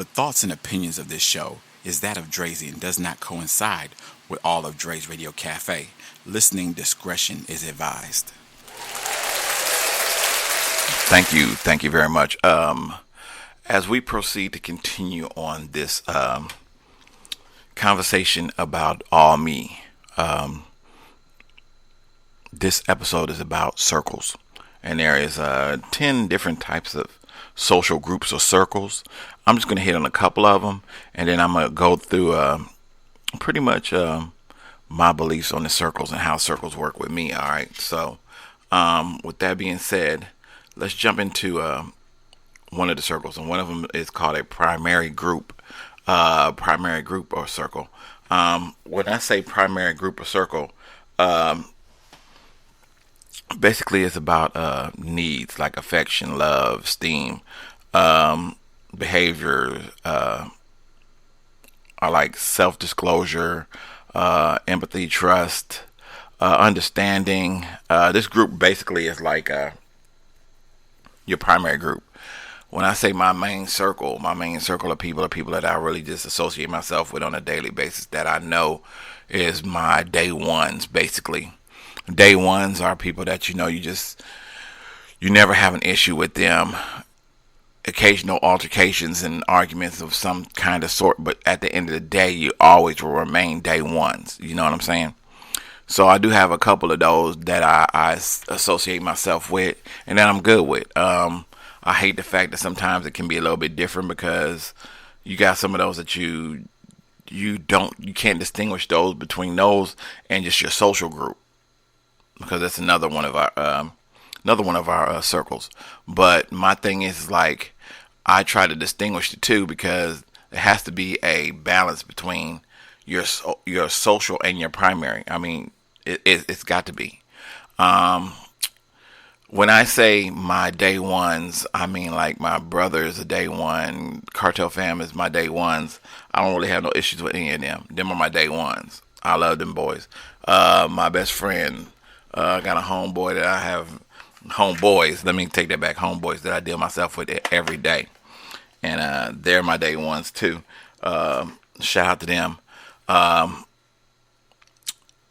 The thoughts and opinions of this show is that of Drazy and does not coincide with all of Dre's Radio Cafe. Listening discretion is advised. Thank you very much. As we proceed to continue on this conversation about all me, this episode is about circles, and there is 10 different types of social groups or circles. I'm just going to hit on a couple of them, and then I'm going to go through pretty much my beliefs on the circles and how circles work with me. All right, so with that being said, let's jump into one of the circles, and one of them is called a primary group or circle. When I say primary group or circle, basically it's about needs like affection, love, esteem, behavior, are like self-disclosure, empathy, trust, understanding. This group basically is like your primary group. When I say my main circle of people are people that I really just associate myself with on a daily basis, that I know is my day ones. Basically, day ones are people that you never have an issue with them. Occasional altercations and arguments of some kind of sort, but at the end of the day, you always will remain day ones. You know what I'm saying? So I do have a couple of those that I associate myself with, and that I'm good with. I hate the fact that sometimes it can be a little bit different, because you got some of those that you can't distinguish those between those and just your social group, because that's another one of our circles. But my thing is, like, I try to distinguish the two, because there has to be a balance between your social and your primary. I mean, it's got to be. When I say my day ones, I mean like my brother is a day one, Cartel Fam is my day ones. I don't really have no issues with any of them. Them are my day ones. I love them boys. My best friend, I got a homeboy that I have, homeboys, let me take that back, homeboys that I deal myself with every day. And they're my day ones too. Shout out to them.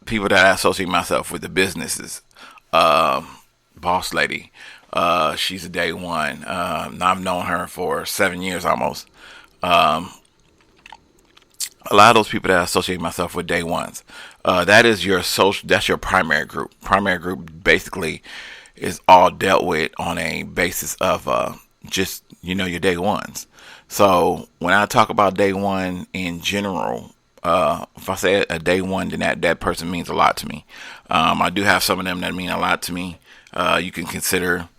People that I associate myself with, the businesses. Boss lady, she's a day one. I've known her for 7 years almost. A lot of those people that I associate myself with, day ones. That is your social. That's your primary group. Primary group basically is all dealt with on a basis of just your day ones. So when I talk about day one in general, if I say a day one, then that person means a lot to me. I do have some of them that mean a lot to me. You can consider,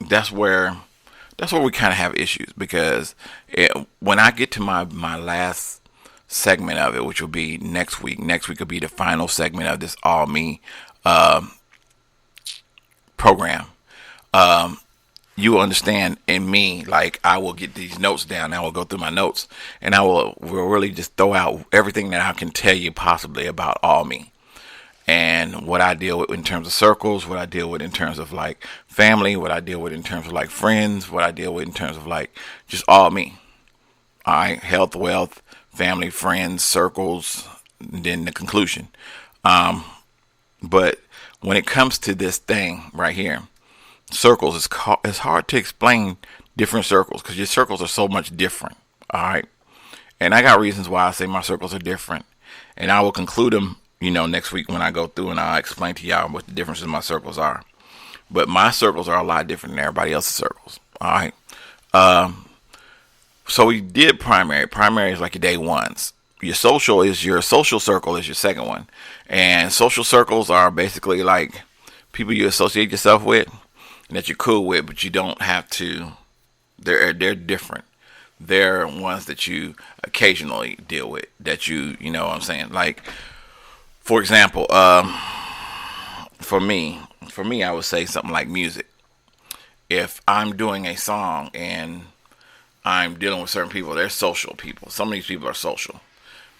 that's where we kind of have issues, because when I get to my last segment of it, which will be next week will be the final segment of this All Me program. You will understand in me, like, I will get these notes down. I will go through my notes, and will really just throw out everything that I can tell you possibly about All Me. And what I deal with in terms of circles, what I deal with in terms of like family, what I deal with in terms of like friends, what I deal with in terms of like just all me. All right, health, wealth, family, friends, circles, and then the conclusion. But when it comes to this thing right here, circles, it's hard to explain different circles, because your circles are so much different. All right, and I got reasons why I say my circles are different, and I will conclude them next week when I go through and I'll explain to y'all what the differences in my circles are. But my circles are a lot different than everybody else's circles. All right. So we did primary. Primary is like your day ones. Your social circle is your second one. And social circles are basically like people you associate yourself with and that you're cool with, but you don't have to. They're different. They're ones that you occasionally deal with, that you know what I'm saying? Like, for example, for me, I would say something like music. If I'm doing a song and I'm dealing with certain people, they're social people. Some of these people are social,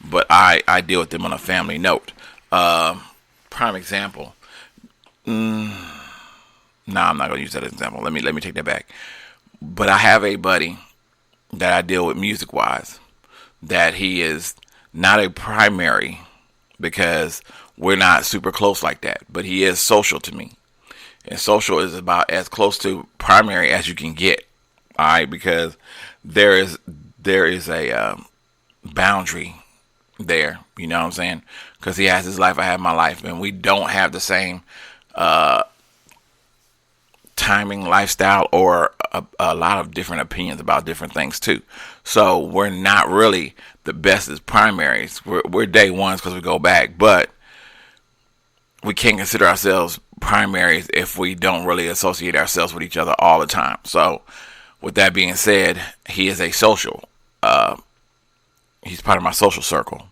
but I deal with them on a family note. Prime example. I'm not going to use that as an example. Let me take that back. But I have a buddy that I deal with music wise that he is not a primary because we're not super close like that, but he is social to me. And social is about as close to primary as you can get. All right, because there is a boundary there. You know what I'm saying? Because he has his life, I have my life, and we don't have the same timing, lifestyle, or a lot of different opinions about different things too. So we're not really the best as primaries. We're day ones because we go back, but we can't consider ourselves primaries if we don't really associate ourselves with each other all the time. So with that being said, he is a social. He's part of my social circle.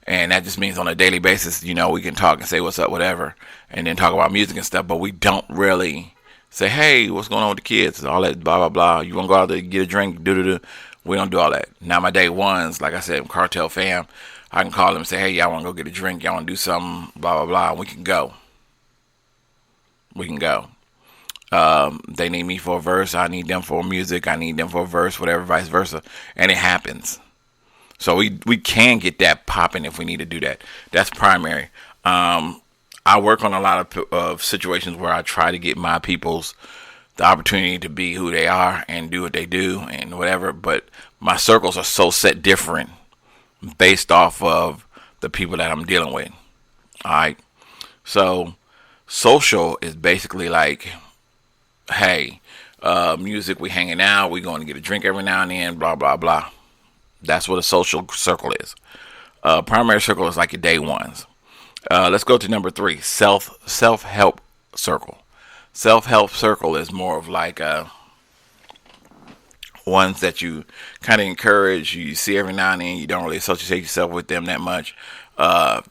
And that just means on a daily basis, you know, we can talk and say what's up, whatever, and then talk about music and stuff, but we don't really say, hey, what's going on with the kids? All that blah, blah, blah. You want to go out there and get a drink? We don't do all that. Now, my day ones, like I said, Cartel fam, I can call them and say, hey, y'all want to go get a drink? Y'all want to do something? Blah, blah, blah. And we can go. They need me for a verse. I need them for music. I need them for a verse, whatever, vice versa. And it happens. So we can get that popping if we need to do that. That's primary. I work on a lot of situations where I try to get my peoples the opportunity to be who they are and do what they do and whatever. But my circles are so set different based off of the people that I'm dealing with. All right. So social is basically like, hey, music, we hanging out, we going to get a drink every now and then, blah, blah, blah. That's what a social circle is. Primary circle is like your day ones. Let's go to number 3, self-help circle. Self-help circle is more of like ones that you kind of encourage. You see every now and then. You don't really associate yourself with them that much.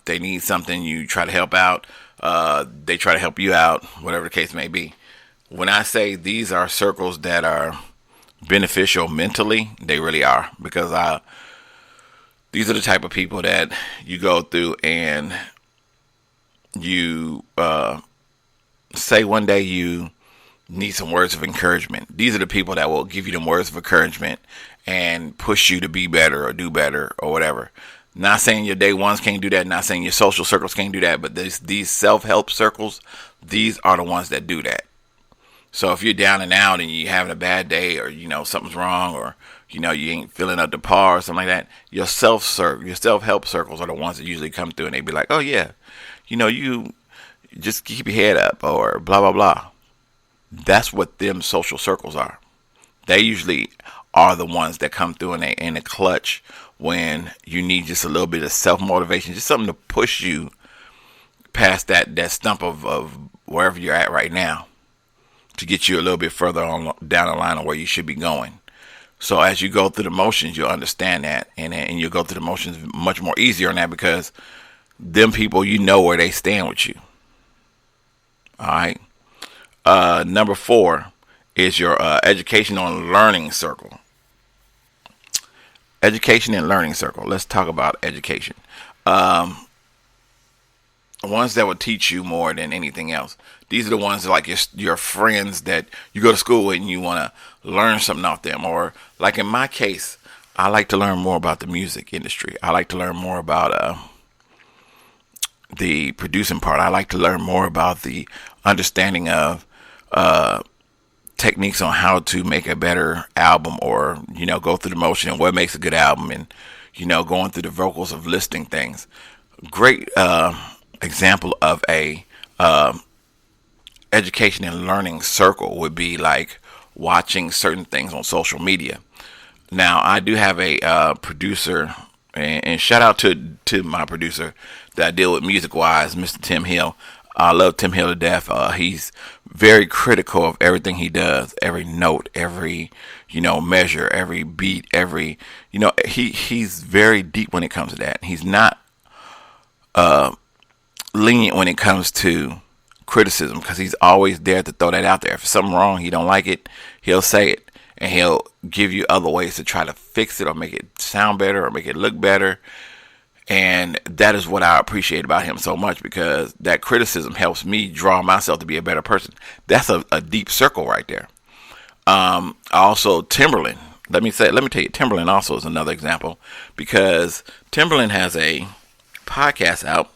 They need something, you try to help out. They try to help you out, whatever the case may be. When I say these are circles that are beneficial mentally, they really are, because these are the type of people that you go through and you say one day you need some words of encouragement. These are the people that will give you them words of encouragement and push you to be better or do better or whatever. Not saying your day ones can't do that, not saying your social circles can't do that, but these self-help circles, these are the ones that do that. So if you're down and out and you're having a bad day, or, you know, something's wrong, or, you know, you ain't feeling up to par or something like that, your self-help circles are the ones that usually come through and they be like, oh yeah, you know, you just keep your head up, or blah, blah, blah. That's what them social circles are. They usually are the ones that come through in a clutch when you need just a little bit of self-motivation, just something to push you past that stump of wherever you're at right now, to get you a little bit further on down the line of where you should be going. So as you go through the motions, you'll understand that, and you'll go through the motions much more easier on that, because them people, you know where they stand with you. All right. Number 4 is your educational and learning circle. Education and learning circle. Let's talk about education. Ones that will teach you more than anything else. These are the ones that, like your friends that you go to school with and you want to learn something off them. Or like in my case, I like to learn more about the music industry. I like to learn more about the producing part. I like to learn more about the understanding of techniques on how to make a better album, or, you know, go through the motion and what makes a good album, and, you know, going through the vocals of listing things. Great example of a education and learning circle would be like watching certain things on social media. Now, I do have a producer, and shout out to my producer that I deal with music wise, Mr. Tim Hill. I love Tim Hill to death. He's very critical of everything he does, every note, every, you know, measure, every beat, every, you know, he's very deep when it comes to that. He's not lenient when it comes to criticism, because he's always there to throw that out there. If something wrong, he don't like it, he'll say it, and he'll give you other ways to try to fix it or make it sound better or make it look better. And that is what I appreciate about him so much, because that criticism helps me draw myself to be a better person. That's a deep circle right there. Also, Timberland. Let me tell you, Timberland also is another example because Timberland has a podcast out,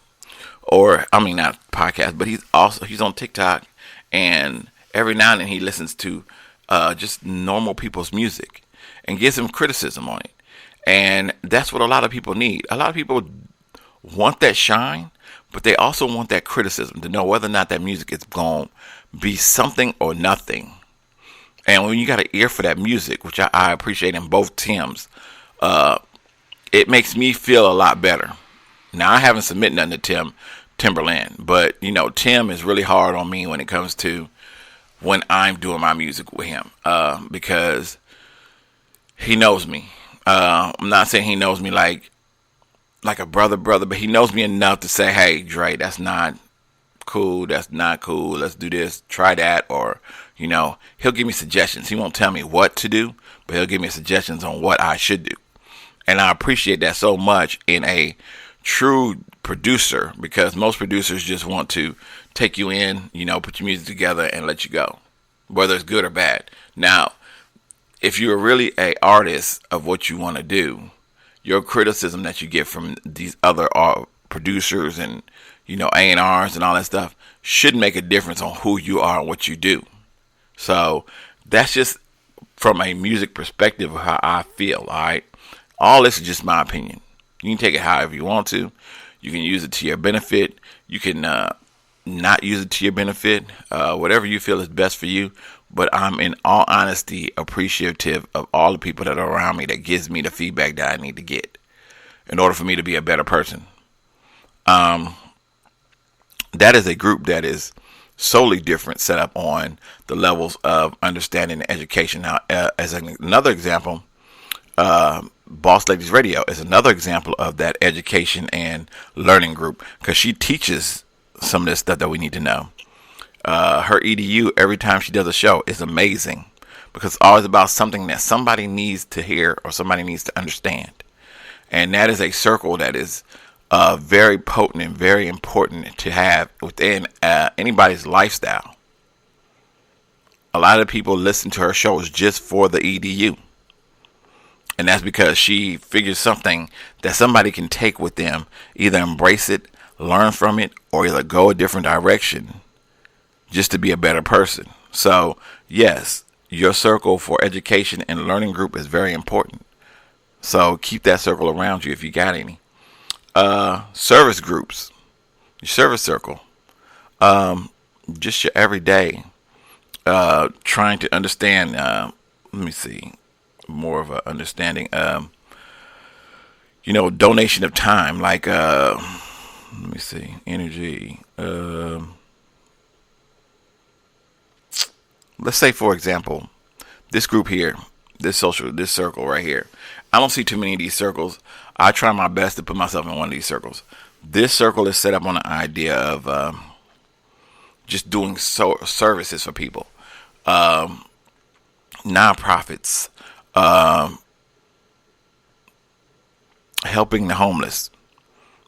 or I mean not podcast, but he's on TikTok, and every now and then he listens to just normal people's music and gives them criticism on it, and that's what a lot of people need. A lot of people want that shine, but they also want that criticism to know whether or not that music is going to be something or nothing. And when you got an ear for that music, which I appreciate in both Tims, it makes me feel a lot better. Now, I haven't submitted nothing to Timberland, but, Tim is really hard on me when it comes to when I'm doing my music with him, because he knows me. I'm not saying he knows me like a brother, but he knows me enough to say, hey, Dre, that's not cool, let's do this, try that, or he'll give me suggestions. He won't tell me what to do, but he'll give me suggestions on what I should do. And I appreciate that so much in a true producer, because most producers just want to take you in, put your music together and let you go, whether it's good or bad. Now, if you're really a artist of what you want to do, your criticism that you get from these other producers and A&Rs and all that stuff should make a difference on who you are and what you do. So that's just from a music perspective of how I feel. All right, all this is just my opinion. You can take it however you want to. You can use it to your benefit. You can not use it to your benefit. Whatever you feel is best for you. But I'm, in all honesty, appreciative of all the people that are around me that gives me the feedback that I need to get in order for me to be a better person. That is a group that is solely different, set up on the levels of understanding and education. Now, as another example, Boss Ladies Radio is another example of that education and learning group, because she teaches some of this stuff that we need to know. Her EDU, every time she does a show, is amazing, because it's always about something that somebody needs to hear or somebody needs to understand. And that is a circle that is very potent and very important to have within anybody's lifestyle. A lot of people listen to her shows just for the EDU. And that's because she figures something that somebody can take with them, either embrace it, learn from it, or either go a different direction just to be a better person. So, yes, your circle for education and learning group is very important. So keep that circle around you if you got any. Service groups, your service circle, just your everyday, trying to understand, let me see, more of a understanding, donation of time, like, let me see, energy, let's say, for example, this group here, this circle right here. I don't see too many of these circles. I try my best to put myself in one of these circles. This circle is set up on the idea of just doing services for people, nonprofits, helping the homeless,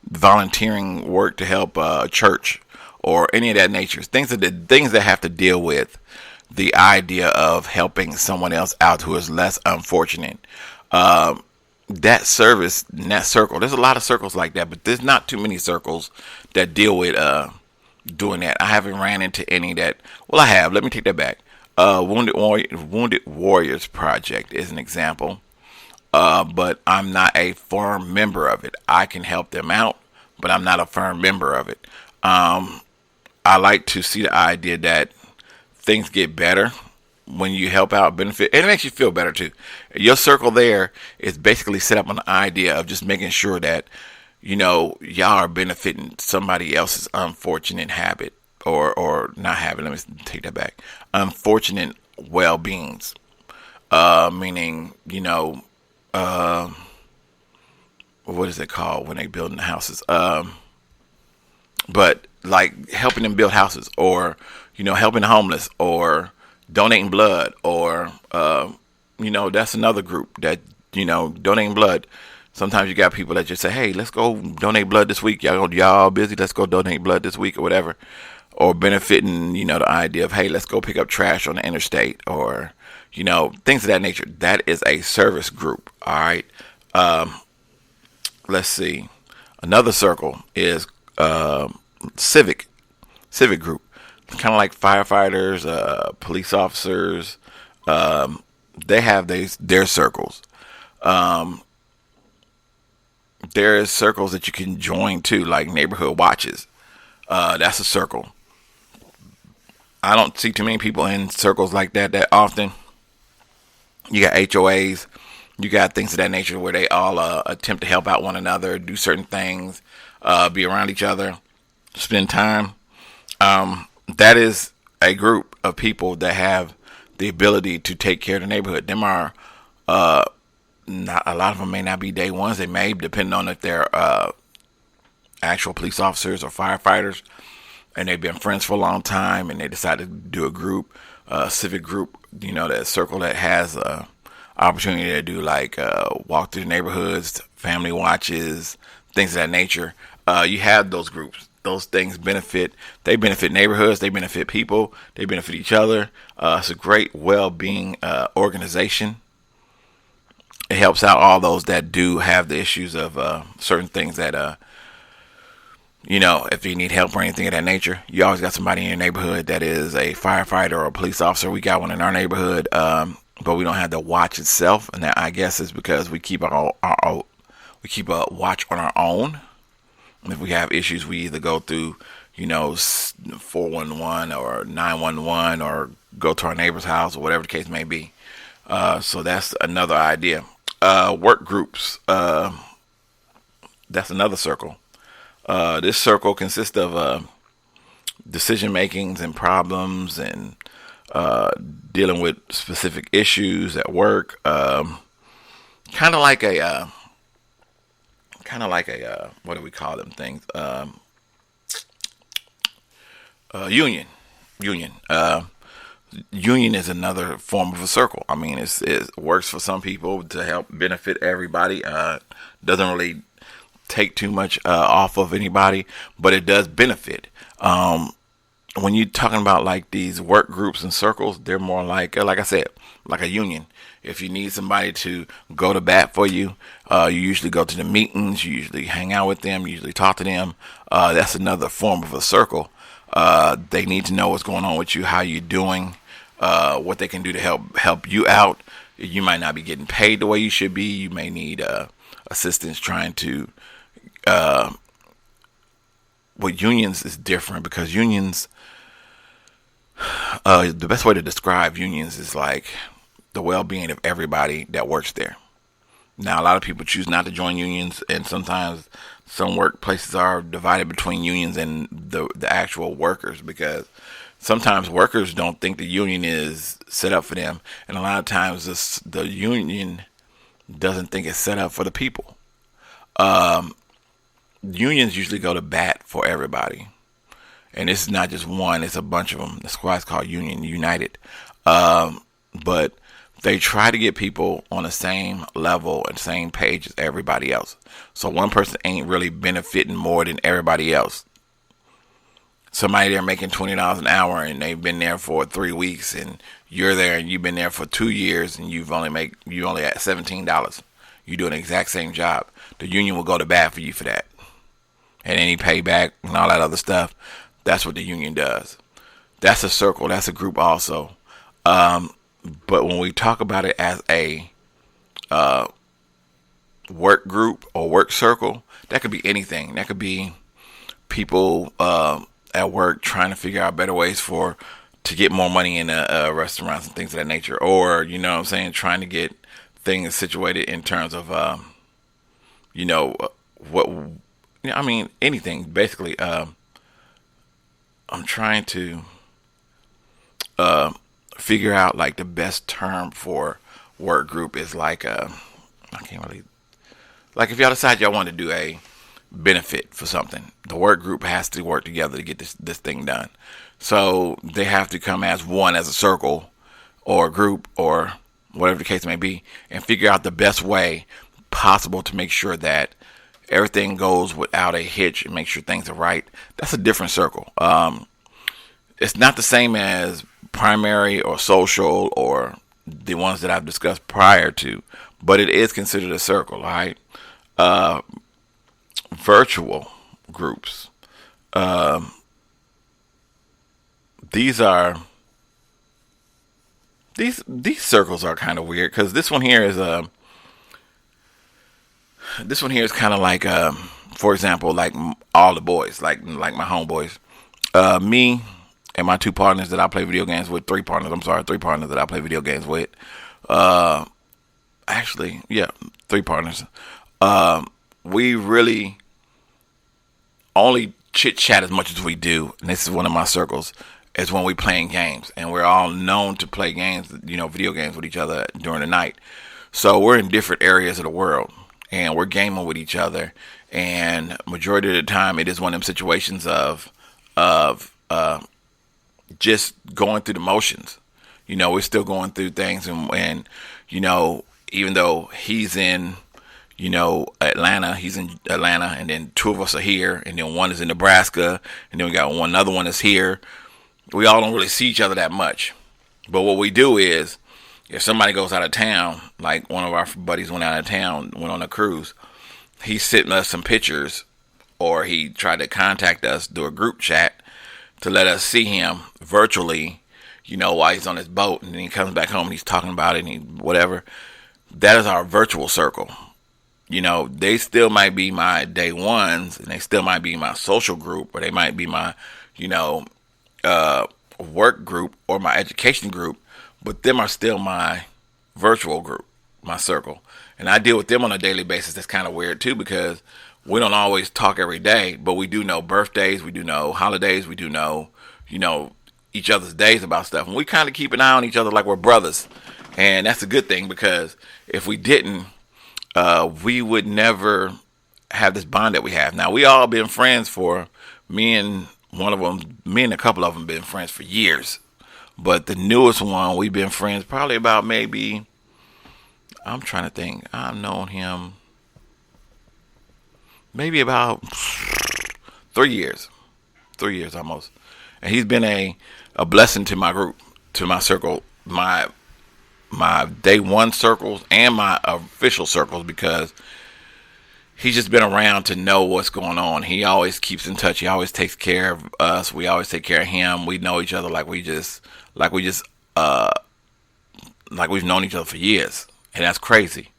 volunteering work to help a church, or any of that nature. Things that have to deal with the idea of helping someone else out who is less unfortunate. That service in that circle, there's a lot of circles like that, but there's not too many circles that deal with doing that. I haven't ran into any that, well, I have. Let me take that back. Wounded Warriors Project is an example, but I'm not a firm member of it. I can help them out, but I'm not a firm member of it. I like to see the idea that things get better when you help out, benefit, and it makes you feel better too. Your circle there is basically set up on the idea of just making sure that, y'all are benefiting somebody else's unfortunate habit, or not habit, let me take that back, unfortunate well-beings, meaning, what is it called when they building the houses? But like helping them build houses, or, helping the homeless, or donating blood, or, that's another group that, donating blood. Sometimes you got people that just say, hey, let's go donate blood this week. Y'all busy. Let's go donate blood this week or whatever. Or benefiting, the idea of, hey, let's go pick up trash on the interstate, or, things of that nature. That is a service group. All right. Let's see. Another circle is civic group, kind of like firefighters, police officers. They have their circles. There's circles that you can join too, like neighborhood watches. That's a circle. I don't see too many people in circles like that often. You got HOAs, you got things of that nature where they all attempt to help out one another, do certain things, be around each other, spend time. That is a group of people that have the ability to take care of the neighborhood. Them are not a lot of them may not be day ones. They may, depending on if they're actual police officers or firefighters, and they've been friends for a long time, and they decided to do a group, civic group. That circle that has opportunity to do like walk through the neighborhoods, family watches, things of that nature. You have those groups. Those things benefit. They benefit neighborhoods. They benefit people. They benefit each other. It's a great well-being organization. It helps out all those that do have the issues of certain things that, if you need help or anything of that nature, you always got somebody in your neighborhood that is a firefighter or a police officer. We got one in our neighborhood, but we don't have the watch itself, and that I guess is because we keep a watch on our own. If we have issues, we either go through, 411 or 911 or go to our neighbor's house or whatever the case may be. So that's another idea. Work groups. That's another circle. This circle consists of decision makings and problems and dealing with specific issues at work. Kind of like a what do we call them things? Union. Union is another form of a circle. I mean, it works for some people to help benefit everybody. Doesn't really take too much off of anybody, but it does benefit. When you're talking about like these work groups and circles, they're more like I said, like a union. If you need somebody to go to bat for you, you usually go to the meetings, you usually hang out with them, you usually talk to them. That's another form of a circle. They need to know what's going on with you, how you're doing, what they can do to help you out. You might not be getting paid the way you should be. You may need assistance trying to. With unions is different because unions. The best way to describe unions is like the well-being of everybody that works there. Now, a lot of people choose not to join unions, and sometimes some workplaces are divided between unions and the actual workers, because sometimes workers don't think the union is set up for them, and a lot of times the union doesn't think it's set up for the people. Unions usually go to bat for everybody, and this is not just one; it's a bunch of them. That's why it's called Union United. But they try to get people on the same level and same page as everybody else. So one person ain't really benefiting more than everybody else. Somebody there making $20 an hour and they've been there for 3 weeks, and you're there and you've been there for 2 years and you only at $17. You doing the exact same job. The union will go to bat for you for that. And any payback and all that other stuff. That's what the union does. That's a circle. That's a group also. But when we talk about it as a work group or work circle, that could be anything. That could be people at work trying to figure out better ways to get more money in restaurants and things of that nature. Or, trying to get things situated in terms of, anything. Basically, I'm trying to figure out like the best term for work group is like I can't really, like if y'all decide y'all want to do a benefit for something, the work group has to work together to get this thing done. So they have to come as one, as a circle or a group or whatever the case may be, and figure out the best way possible to make sure that everything goes without a hitch and make sure things are right. That's a different circle. It's not the same as primary or social or the ones that I've discussed prior to, but it is considered a circle, all right? Uh, Virtual groups. Um, these are these circles are kind of weird because this one here is kind of like for example, like all the boys, like my homeboys, me and my two partners that I play video games with, three partners. I'm sorry, three partners that I play video games with. Uh, Actually, yeah, three partners. We really only chit chat as much as we do, and this is one of my circles, is when we playing games, and we're all known to play games, video games with each other during the night. So we're in different areas of the world, and we're gaming with each other, and majority of the time, it is one of them situations of just going through the motions. We're still going through things, and even though he's in Atlanta, and then two of us are here, and then one is in Nebraska, and then we got one other one is here. We all don't really see each other that much. But what we do is, if somebody goes out of town, like one of our buddies went out of town, went on a cruise, he sent us some pictures, or he tried to contact us through a group chat to let us see him virtually, while he's on his boat, and then he comes back home and he's talking about it and whatever. That is our virtual circle. They still might be my day ones, and they still might be my social group, or they might be my, work group or my education group, but them are still my virtual group, my circle. And I deal with them on a daily basis. That's kind of weird too, because we don't always talk every day, but we do know birthdays, we do know holidays, we do know, each other's days about stuff. And we kind of keep an eye on each other like we're brothers. And that's a good thing, because if we didn't, we would never have this bond that we have. Now, we all been friends for, me and a couple of them been friends for years. But the newest one, we've been friends probably about maybe, I'm trying to think, I've known him maybe about 3 years. 3 years almost. And he's been a blessing to my group, to my circle, my day one circles and my official circles, because he's just been around to know what's going on. He always keeps in touch. He always takes care of us. We always take care of him. We know each other like we've known each other for years, and that's crazy.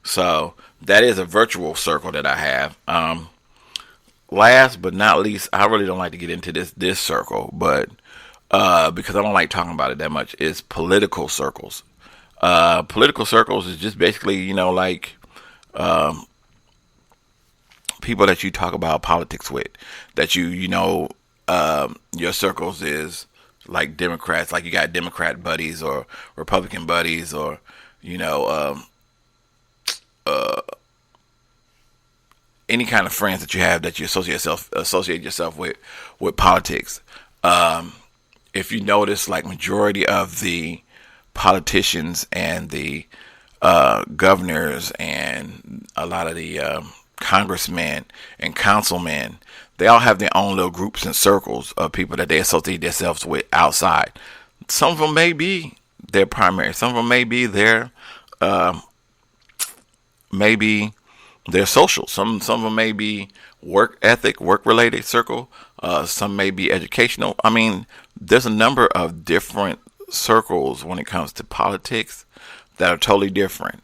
So that is a virtual circle that I have. Last but not least, I really don't like to get into this circle, but because I don't like talking about it that much, is political circles. Political circles is just basically, people that you talk about politics with, that your circles is like Democrats, like you got Democrat buddies or Republican buddies, or, any kind of friends that you have that you associate yourself with politics. If you notice, like majority of the politicians and the governors and a lot of the congressmen and councilmen, they all have their own little groups and circles of people that they associate themselves with outside. Some of them may be their primary. Some of them may be their social. Some of them may be work ethic, work related circle. Some may be educational. I mean, there's a number of different circles when it comes to politics that are totally different.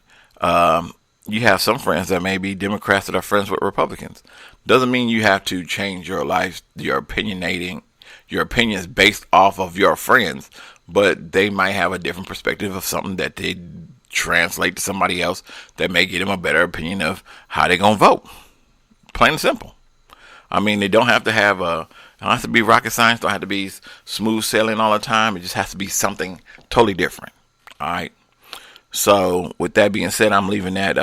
You have some friends that may be Democrats that are friends with Republicans. Doesn't mean you have to change your life, your opinions based off of your friends, but they might have a different perspective of something that they translate to somebody else that may give them a better opinion of how they're going to vote. Plain and simple. I mean, they don't have to don't have to be rocket science, don't have to be smooth sailing all the time. It just has to be something totally different. All right. So with that being said, I'm leaving that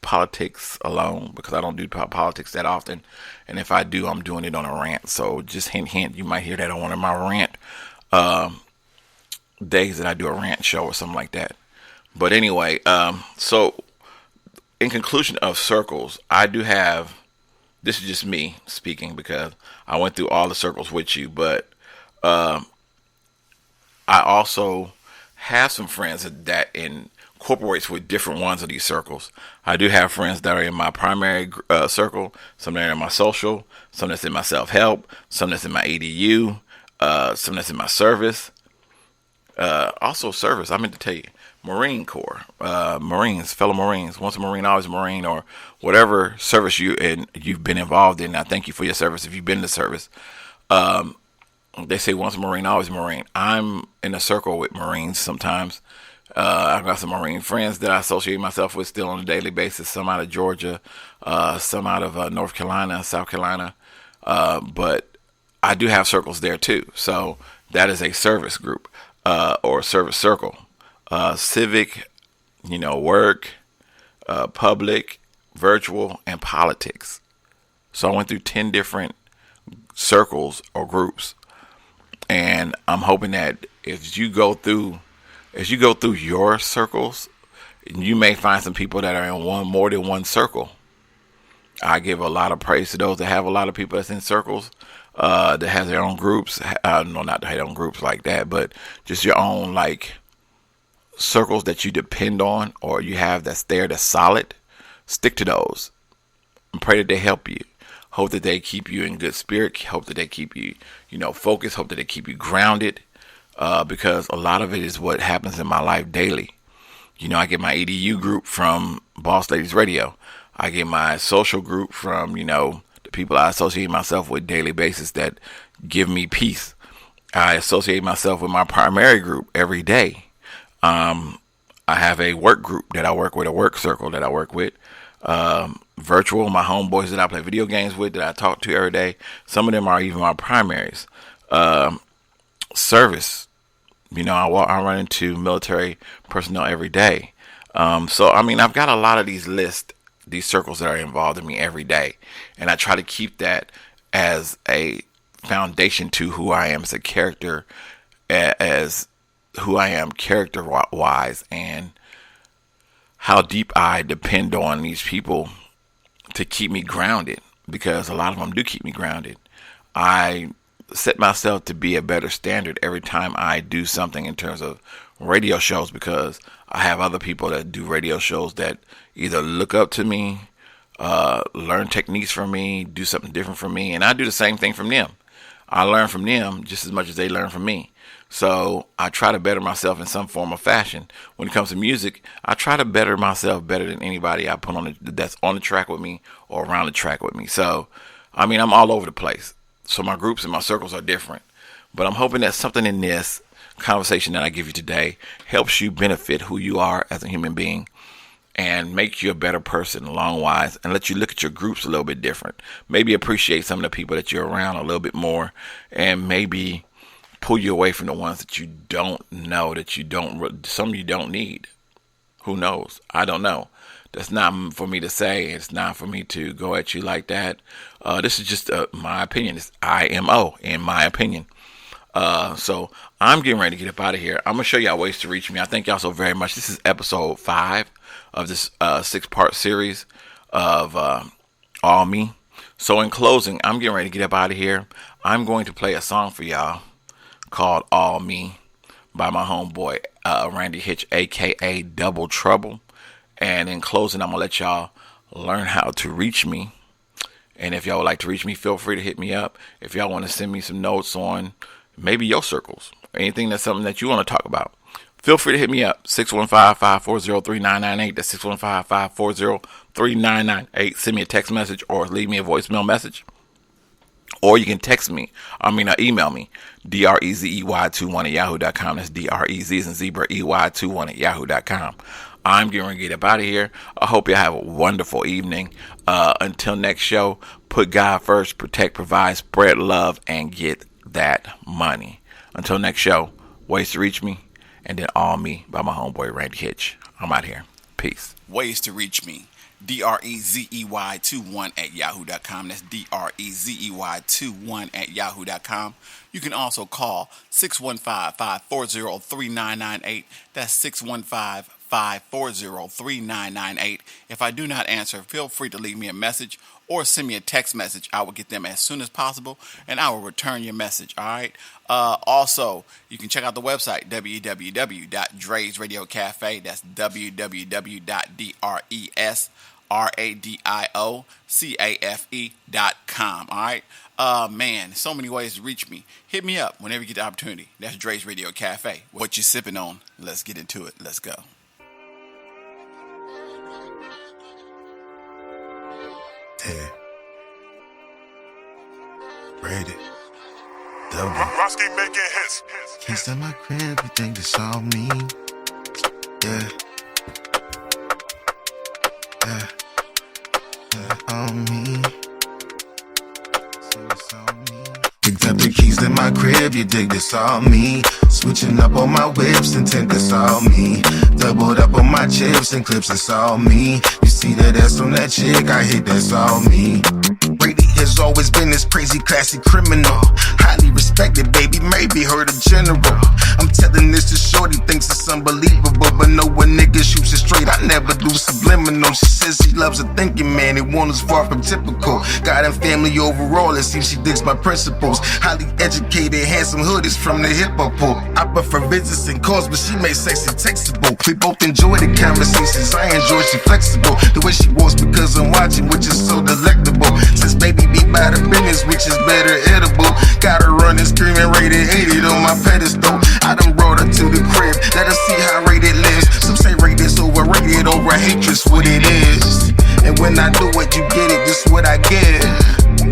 politics alone, because I don't do politics that often. And if I do, I'm doing it on a rant. So just hint, you might hear that on one of my rant days that I do a rant show or something like that. But anyway, so in conclusion of circles, I do have, this is just me speaking because I went through all the circles with you, but I also have some friends that incorporates with different ones of these circles. I do have friends that are in my primary circle, some that are in my social, some that's in my self-help, some that's in my EDU, some that's in my service. Also service, I meant to tell you, Marine Corps, Marines, fellow Marines, once a Marine, always a Marine, or whatever service you've been involved in. I thank you for your service if you've been in the service. They say once a Marine, always a Marine. I'm in a circle with Marines sometimes. I've got some Marine friends that I associate myself with still on a daily basis. Some out of Georgia, some out of North Carolina, South Carolina. But I do have circles there too. So that is a service group or service circle. Civic, work, public, virtual, and politics. So I went through 10 different circles or groups. And I'm hoping that as you go through your circles, you may find some people that are in more than one circle. I give a lot of praise to those that have a lot of people that's in circles, that has their own groups. No, not their own groups like that, but just your own like circles that you depend on or you have that's there that's solid. Stick to those and pray that they help you. Hope that they keep you in good spirit. Hope that they keep you, focused. Hope that they keep you grounded. Because a lot of it is what happens in my life daily. I get my EDU group from Boss Ladies Radio. I get my social group from, the people I associate myself with daily basis that give me peace. I associate myself with my primary group every day. I have a work group that I work with, a work circle that I work with. Virtual, my homeboys that I play video games with, that I talk to every day. Some of them are even my primaries. Service, I run into military personnel every day. So I've got a lot of these lists, these circles that are involved in me every day, and I try to keep that as a foundation to who I am as a character, as who I am character wise, and how deep I depend on these people to keep me grounded, because a lot of them do keep me grounded. I set myself to be a better standard every time I do something in terms of radio shows, because I have other people that do radio shows that either look up to me, learn techniques from me, do something different from me, and I do the same thing from them. I learn from them just as much as they learn from me. So I try to better myself in some form or fashion. When it comes to music, I try to better myself better than anybody I put on that's on the track with me or around the track with me. So, I'm all over the place. So my groups and my circles are different. But I'm hoping that something in this conversation that I give you today helps you benefit who you are as a human being and make you a better person long-wise, and let you look at your groups a little bit different. Maybe appreciate some of the people that you're around a little bit more, and maybe pull you away from the ones that you don't know, some you don't need. Who knows? I don't know. That's not for me to say. It's not for me to go at you like that. This is just my opinion. It's IMO, in my opinion. So I'm getting ready to get up out of here. I'm going to show y'all ways to reach me. I thank y'all so very much. This is episode 5 of this 6-part series of All Me. So in closing, I'm getting ready to get up out of here. I'm going to play a song for y'all called All Me by my homeboy Randy Hitch, aka Double Trouble. And in closing, I'm going to let y'all learn how to reach me. And if y'all would like to reach me, feel free to hit me up. If y'all want to send me some notes on maybe your circles, or anything that's something that you want to talk about, feel free to hit me up. 615-540-3998. That's 615-540-3998. Send me a text message or leave me a voicemail message. Or you can email me, drezey21@yahoo.com. That's drez as in zebra, ey21@yahoo.com. I'm getting ready to get up out of here. I hope you have a wonderful evening. Until next show, put God first, protect, provide, spread love, and get that money. Until next show, ways to reach me, and then All Me by my homeboy Randy Hitch. I'm out here. Peace. Ways to reach me. drezey21@yahoo.com. That's drezey21@yahoo.com. You can also call 615-540-3998. That's 615 855-440-3998. If I do not answer, feel free to leave me a message or send me a text message. I will get them as soon as possible, and I will return your message, all right? Also, you can check out the website, www.Dre'sRadioCafe. That's www.Dre'sRadioCafe.com, all right? Man, so many ways to reach me. Hit me up whenever you get the opportunity. That's Dre's Radio Cafe. What you sipping on? Let's get into it. Let's go. Yeah. Braided. Double. Roski making hits. Kiss at my crib, you think it's all me? Yeah. Yeah. Yeah, all me. So it's all me. Picked up the keys to my crib, you dig this all me. Switching up on my whips and tint, this all me. Doubled up on my chips and clips, it's all me. You see that ass on that chick, I hit, that's all me. Brady has always been this crazy, classy criminal. Highly respected, baby, maybe heard a general. I'm telling this to shorty, thinks it's unbelievable. But no one nigga shoots it straight, I never do subliminal. She says she loves a thinking man, it one is far from typical. God and family overall, it seems she digs my principles. Highly educated, handsome hoodies from the hip-hop pool. I prefer visits and calls, but she makes sexy textable. We both enjoy the conversations, I enjoy she flexible. The way she walks because I'm watching, which is so delectable. Since baby be by the business, which is better edible. Got her running, screaming, rated 80 on my pedestal. I done brought her to the crib, let her see how rated lives. Some say rated's overrated, over hatred's what it is. And when I do it, you get it, just what I get.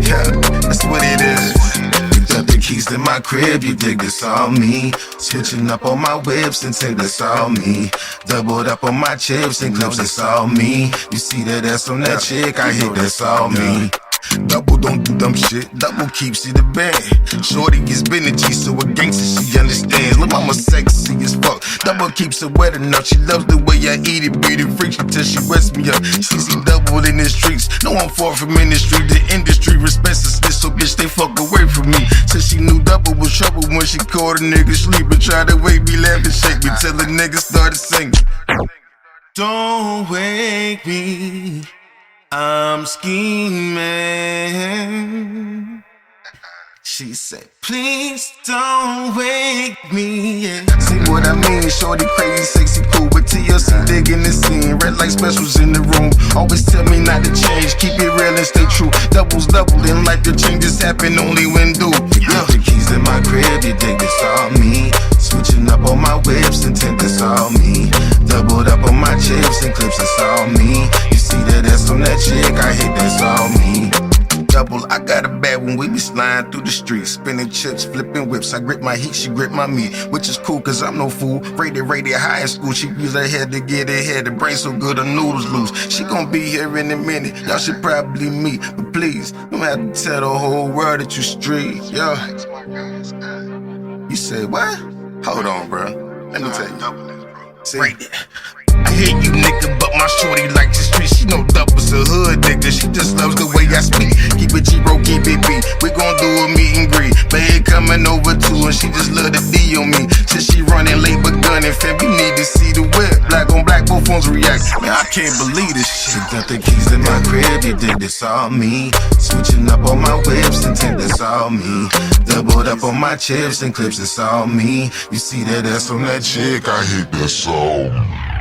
Yeah, that's what it is. Picked up the keys to my crib, you dig this all me. Switching up on my whips and take this all me. Doubled up on my chips and clips, it's all me. You see that ass on that chick, I hit, that's all me. Double don't do dumb shit, double keeps it a band. Shorty is been a G, so a gangster she understands. Look, mama sexy as fuck, double keeps her wet enough. She loves the way I eat it, beat it, freaks till she wets me up. She see double in the streets, no I'm far from industry. The industry respects the snitch, so bitch they fuck away from me. So she knew double was trouble when she caught a nigga sleeping. Tried to wake me, laugh and shake me till the nigga started singing. Don't wake me, I'm scheming. She said, please don't wake me, yeah. See what I mean? Shorty crazy, sexy, cool, but TLC digging the scene. Red light specials in the room. Always tell me not to change, keep it real and stay true. Doubles in life, the changes happen only when due. Yeah. The keys in my crib, you dig this all me. Switching up on my whips and tint, this all me. Doubled up on my chips and clips, it's all me. You see that ass on that chick, I hit, that's all me. Double, I got a bad one, we be sliding through the streets. Spinning chips, flipping whips, I grip my heat, she grip my meat. Which is cool, cause I'm no fool. Rated high in school, she use her head to get ahead. The brain so good, her noodles loose. She gon' be here in a minute, y'all should probably meet. But please, don't have to tell the whole world that you street, yeah. You say what? Hold on, bro. Let me tell you. See? I hear you, nigga, but my shorty like the street. She know Double's a hood, nigga. She just loves the way I speak. Keep it G-Bro, keep it beat. We gon' do a meet and greet. Babe coming over too, and she just love the D on me. Since she running late but gunning, fam, you need to see the whip. Black on black, both phones react. Man, I can't believe this shit. Got the keys in my crib, you dig this all me. Switching up on my whips and tint, this all me. Doubled up on my chips and clips, it's all me. You see that ass on that chick, I hit, that's all me.